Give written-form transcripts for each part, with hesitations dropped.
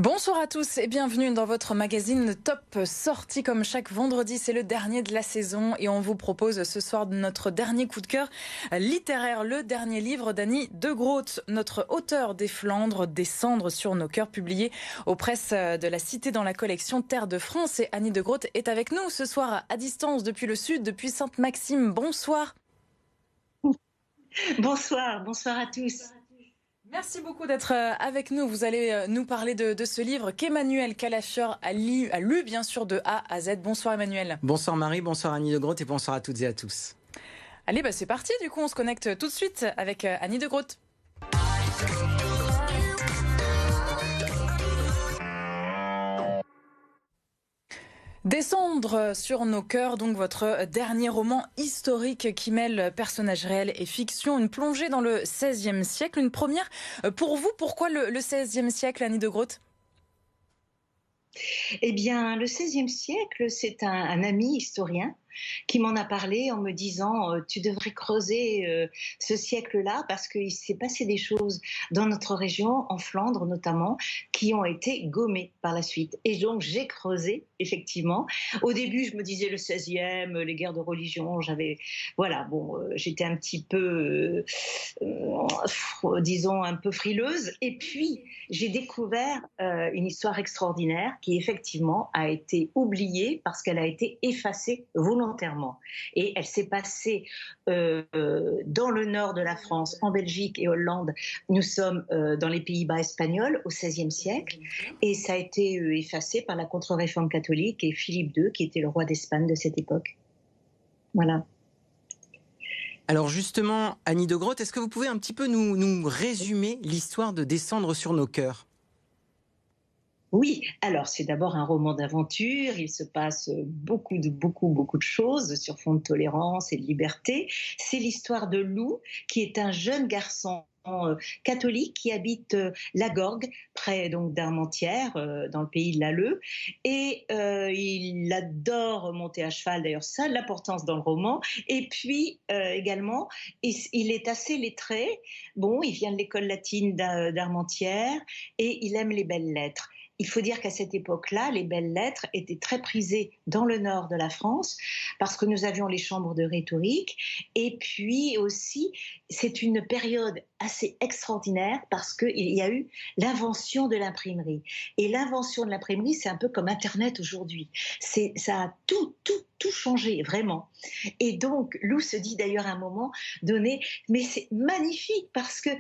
Bonsoir à tous et bienvenue dans votre magazine Top Sortie. Comme chaque vendredi, c'est le dernier de la saison et on vous propose ce soir notre dernier coup de cœur littéraire, le dernier livre d'Annie de Groot, notre auteur des Flandres, Descendre sur nos cœurs, publié aux presses de la Cité dans la collection Terre de France. Et Annie de Groot est avec nous ce soir à distance depuis le sud, depuis Sainte-Maxime. Bonsoir. Bonsoir à tous. Merci beaucoup d'être avec nous. Vous allez nous parler de ce livre qu'Emmanuel Kalacher a lu bien sûr de A à Z. Bonsoir Emmanuel. Bonsoir Marie, bonsoir Annie de Groot et bonsoir à toutes et à tous. Allez, c'est parti. Du coup, on se connecte tout de suite avec Annie de Groot. Descendre sur nos cœurs, donc votre dernier roman historique qui mêle personnages réels et fiction, une plongée dans le XVIe siècle, une première. Pour vous, pourquoi le XVIe siècle, Annie de Groot ? Eh bien, le XVIe siècle, c'est un ami historien qui m'en a parlé en me disant tu devrais creuser ce siècle-là parce qu'il s'est passé des choses dans notre région, en Flandre notamment, qui ont été gommées par la suite. Et donc j'ai creusé, effectivement. Au début, je me disais le XVIe, les guerres de religion, j'étais un petit peu, disons, un peu frileuse. Et puis, j'ai découvert une histoire extraordinaire qui, effectivement, a été oubliée parce qu'elle a été effacée volontairement. Et elle s'est passée dans le nord de la France, en Belgique et Hollande. Nous sommes dans les Pays-Bas espagnols au XVIe siècle. Et ça a été effacé par la contre-réforme catholique et Philippe II, qui était le roi d'Espagne de cette époque. Voilà. Alors justement, Annie de Groot, est-ce que vous pouvez un petit peu nous résumer l'histoire de Descendre sur nos cœurs ? Oui, alors c'est d'abord un roman d'aventure, il se passe beaucoup de choses sur fond de tolérance et de liberté. C'est l'histoire de Lou, qui est un jeune garçon catholique qui habite la Gorgue, près donc d'Armentières, dans le pays de l'Alleu, et il adore monter à cheval, d'ailleurs ça a de l'importance dans le roman, et puis également il est assez lettré, il vient de l'école latine d'Armentières, et il aime les belles lettres. Il faut dire qu'à cette époque-là, les belles lettres étaient très prisées dans le nord de la France parce que nous avions les chambres de rhétorique. Et puis aussi, c'est une période assez extraordinaire parce qu'il y a eu l'invention de l'imprimerie. Et l'invention de l'imprimerie, c'est un peu comme Internet aujourd'hui. Ça a tout changé, vraiment. Et donc, Lou se dit d'ailleurs à un moment donné, mais c'est magnifique parce que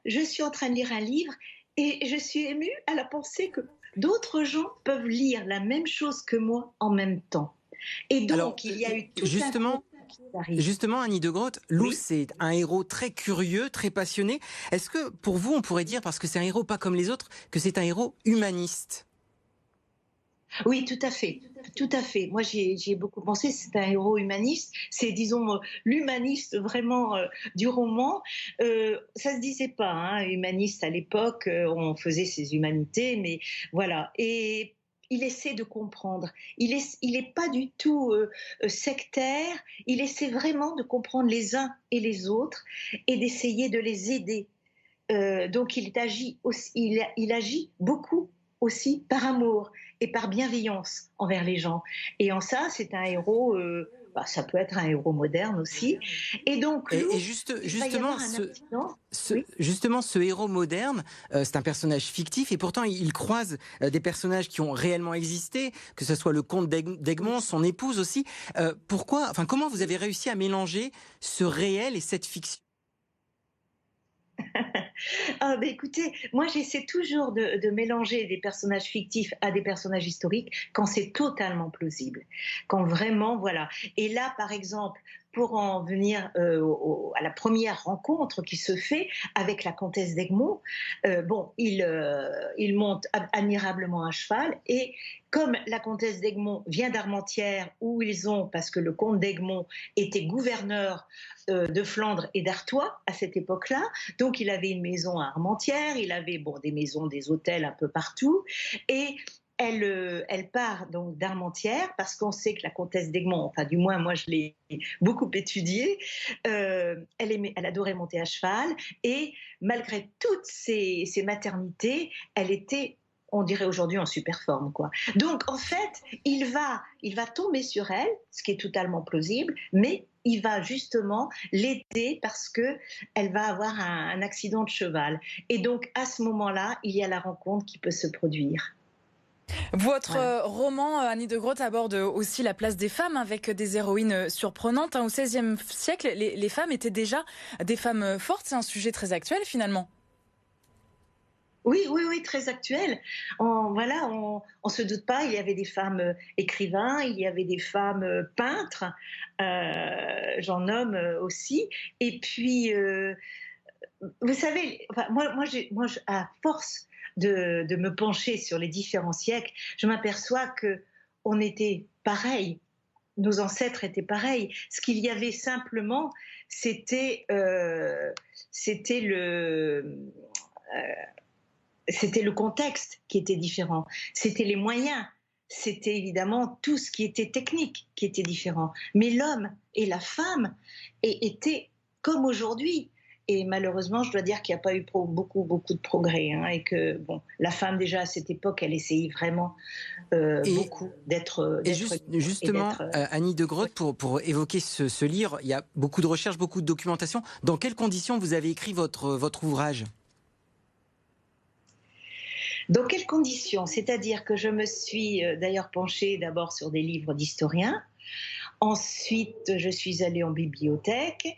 je suis en train de lire un livre et je suis émue à la pensée que d'autres gens peuvent lire la même chose que moi en même temps. Et donc, alors, il y a eu tout Justement, Annie de Groot, Lou, oui. C'est un héros très curieux, très passionné. Est-ce que, pour vous, on pourrait dire, parce que c'est un héros pas comme les autres, que c'est un héros humaniste ? Oui, tout à fait. Tout à fait. Moi, j'y ai beaucoup pensé. C'est un héros humaniste. C'est, disons, l'humaniste vraiment du roman. Ça se disait pas, hein, humaniste à l'époque. On faisait ses humanités, mais voilà. Et il essaie de comprendre. Il est pas du tout sectaire. Il essaie vraiment de comprendre les uns et les autres et d'essayer de les aider. Donc, il agit beaucoup aussi par amour et par bienveillance envers les gens. Et en ça, c'est un héros, ça peut être un héros moderne aussi. Et donc, justement, ce héros moderne, c'est un personnage fictif et pourtant il croise des personnages qui ont réellement existé, que ce soit le comte d'Egmont, son épouse aussi. Comment vous avez réussi à mélanger ce réel et cette fiction ? Écoutez, moi j'essaie toujours de mélanger des personnages fictifs à des personnages historiques quand c'est totalement plausible, quand vraiment, voilà. Et là, par exemple, pour en venir à la première rencontre qui se fait avec la comtesse d'Egmont, il monte admirablement à cheval et comme la comtesse d'Egmont vient d'Armentières parce que le comte d'Egmont était gouverneur de Flandre et d'Artois à cette époque-là, donc il avait une maison à Armentières, il avait des maisons, des hôtels un peu partout, et elle part donc d'Armentières parce qu'on sait que la comtesse d'Egmont, enfin du moins moi je l'ai beaucoup étudiée, elle adorait monter à cheval et malgré toutes ses maternités, elle était on dirait aujourd'hui en super forme, quoi. Donc, en fait, il va tomber sur elle, ce qui est totalement plausible, mais il va justement l'aider parce que elle va avoir un accident de cheval. Et donc, à ce moment-là, il y a la rencontre qui peut se produire. Votre roman, Annie de Groot, aborde aussi la place des femmes avec des héroïnes surprenantes. Au XVIe siècle, les femmes étaient déjà des femmes fortes. C'est un sujet très actuel, finalement. Oui, très actuel. On se doute pas, il y avait des femmes écrivains, il y avait des femmes peintres, j'en nomme aussi. Et puis, vous savez, enfin, à force de me pencher sur les différents siècles, je m'aperçois que on était pareils. Nos ancêtres étaient pareils. Ce qu'il y avait simplement, c'était le contexte qui était différent, c'était les moyens, c'était évidemment tout ce qui était technique qui était différent. Mais l'homme et la femme étaient comme aujourd'hui. Et malheureusement, je dois dire qu'il n'y a pas eu beaucoup de progrès. Et que la femme, déjà à cette époque, elle essayait vraiment beaucoup d'être... Justement, Annie de Groot, pour évoquer ce livre, il y a beaucoup de recherches, beaucoup de documentation. Dans quelles conditions vous avez écrit votre ouvrage ? Dans quelles conditions ? C'est-à-dire que je me suis d'ailleurs penchée d'abord sur des livres d'historiens. Ensuite, je suis allée en bibliothèque.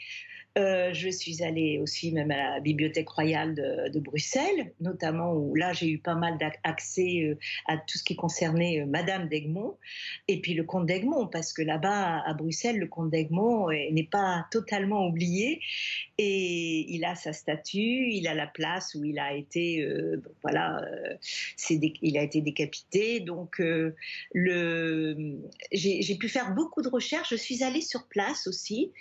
Je suis allée aussi même à la Bibliothèque royale de Bruxelles, notamment où là j'ai eu pas mal d'accès à tout ce qui concernait Madame d'Egmont et puis le comte d'Egmont, parce que là-bas à Bruxelles, le comte d'Egmont n'est pas totalement oublié et il a sa statue, il a la place où il a été, il a été décapité. Donc j'ai pu faire beaucoup de recherches. Je suis allée sur place aussi.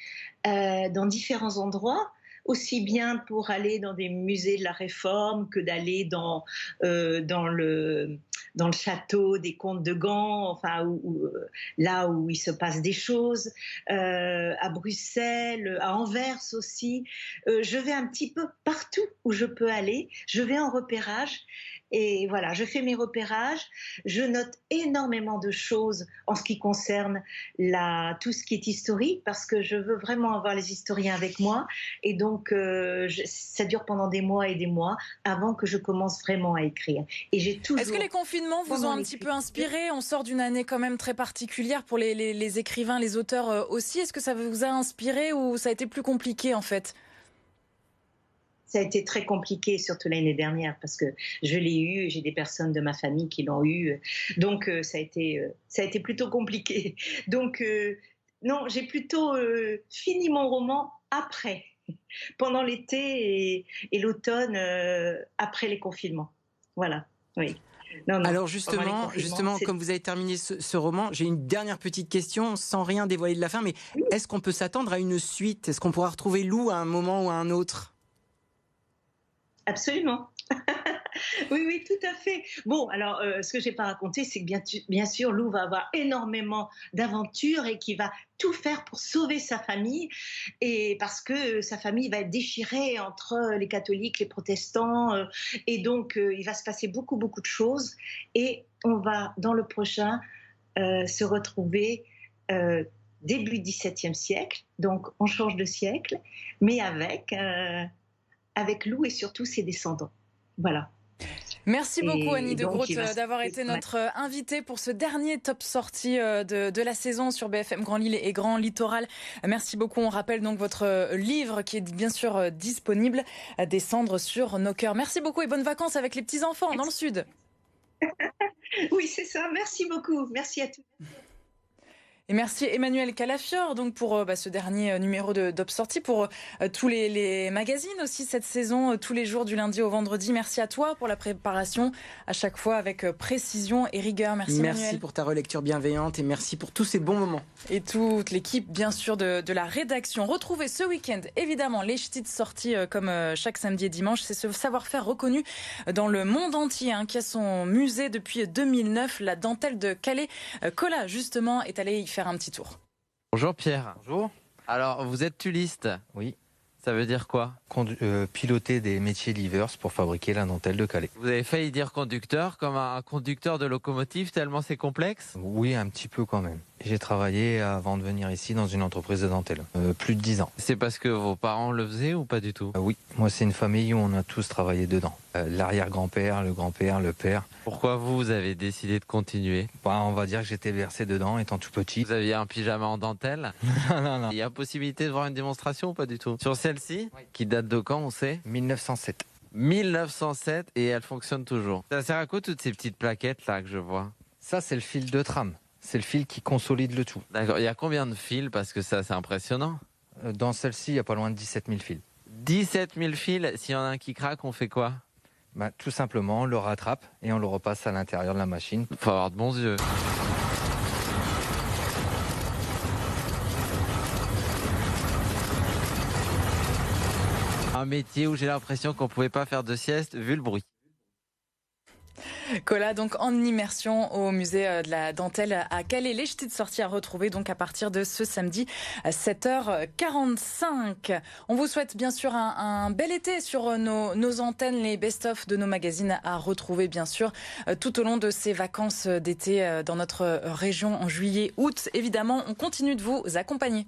Dans différents endroits, aussi bien pour aller dans des musées de la Réforme que d'aller dans le château des comtes de Gand, enfin là où il se passe des choses, à Bruxelles, à Anvers aussi. Je vais un petit peu partout où je peux aller, je vais en repérage. Et voilà, je fais mes repérages, je note énormément de choses en ce qui concerne tout ce qui est historique, parce que je veux vraiment avoir les historiens avec moi. Et donc, ça dure pendant des mois et des mois avant que je commence vraiment à écrire. Et j'ai toujours... Est-ce que les confinements vous ont un petit peu inspiré ? On sort d'une année quand même très particulière pour les écrivains, les auteurs aussi. Est-ce que ça vous a inspiré ou ça a été plus compliqué en fait ? Ça a été très compliqué, surtout l'année dernière, parce que je l'ai eu et j'ai des personnes de ma famille qui l'ont eu. Donc, ça a été plutôt compliqué. Donc, non, j'ai plutôt fini mon roman après, pendant l'été et l'automne, après les confinements. Voilà, oui. Non, alors justement, comme vous avez terminé ce roman, j'ai une dernière petite question, sans rien dévoiler de la fin, mais est-ce qu'on peut s'attendre à une suite ? Est-ce qu'on pourra retrouver Lou à un moment ou à un autre ? Absolument. Oui, tout à fait. Bon, alors, ce que je n'ai pas raconté, c'est que bien sûr, Lou va avoir énormément d'aventures et qu'il va tout faire pour sauver sa famille, et parce que sa famille va être déchirée entre les catholiques, les protestants, et donc il va se passer beaucoup de choses, et on va, dans le prochain, se retrouver début XVIIe siècle, donc on change de siècle, mais avec Lou et surtout ses descendants. Voilà. Merci beaucoup Annie de Groot d'avoir été notre invitée pour ce dernier top sortie de la saison sur BFM Grand Lille et Grand Littoral. Merci beaucoup. On rappelle donc votre livre qui est bien sûr disponible, Descendre sur nos cœurs. Merci beaucoup et bonnes vacances avec les petits-enfants dans le sud. Oui, c'est ça. Merci beaucoup. Merci à tous. Et merci Emmanuel Calafiore donc pour ce dernier numéro de Top Sortie, pour tous les magazines aussi cette saison, tous les jours du lundi au vendredi. Merci à toi pour la préparation à chaque fois avec précision et rigueur. Merci Emmanuel. Pour ta relecture bienveillante et merci pour tous ces bons moments. Et toute l'équipe bien sûr de la rédaction. Retrouvez ce week-end évidemment les petites sorties comme chaque samedi et dimanche. C'est ce savoir-faire reconnu dans le monde entier qui a son musée depuis 2009. La dentelle de Calais. Cola justement est allé y faire un petit tour. Bonjour Pierre. Bonjour. Alors, vous êtes tulliste. Oui. Ça veut dire quoi? Piloter des métiers livers pour fabriquer la dentelle de Calais. Vous avez failli dire conducteur, comme un conducteur de locomotive, tellement c'est complexe? Oui, un petit peu quand même. J'ai travaillé avant de venir ici dans une entreprise de dentelle, plus de 10 ans. C'est parce que vos parents le faisaient ou pas du tout? Oui, moi c'est une famille où on a tous travaillé dedans. L'arrière-grand-père, le grand-père, le père. Pourquoi vous avez décidé de continuer? On va dire que j'étais versé dedans étant tout petit. Vous aviez un pyjama en dentelle? Non. Il y a possibilité de voir une démonstration ou pas du tout? Sur celle-ci, qui date de quand, on sait? 1907. 1907 et elle fonctionne toujours. Ça sert à quoi toutes ces petites plaquettes là que je vois? Ça c'est le fil de trame. C'est le fil qui consolide le tout. D'accord, il y a combien de fils? Parce que ça c'est impressionnant. Dans celle-ci, il y a pas loin de 17 000 fils. 17 000 fils, s'il y en a un qui craque, on fait quoi? Tout simplement, on le rattrape et on le repasse à l'intérieur de la machine. Faut avoir de bons yeux. Un métier où j'ai l'impression qu'on pouvait pas faire de sieste vu le bruit. Colas donc en immersion au musée de la dentelle à Calais. Les jetés de sortie à retrouver donc à partir de ce samedi à 7h45. On vous souhaite bien sûr un bel été sur nos antennes, les best-of de nos magazines à retrouver bien sûr tout au long de ces vacances d'été dans notre région en juillet, août. Évidemment, on continue de vous accompagner.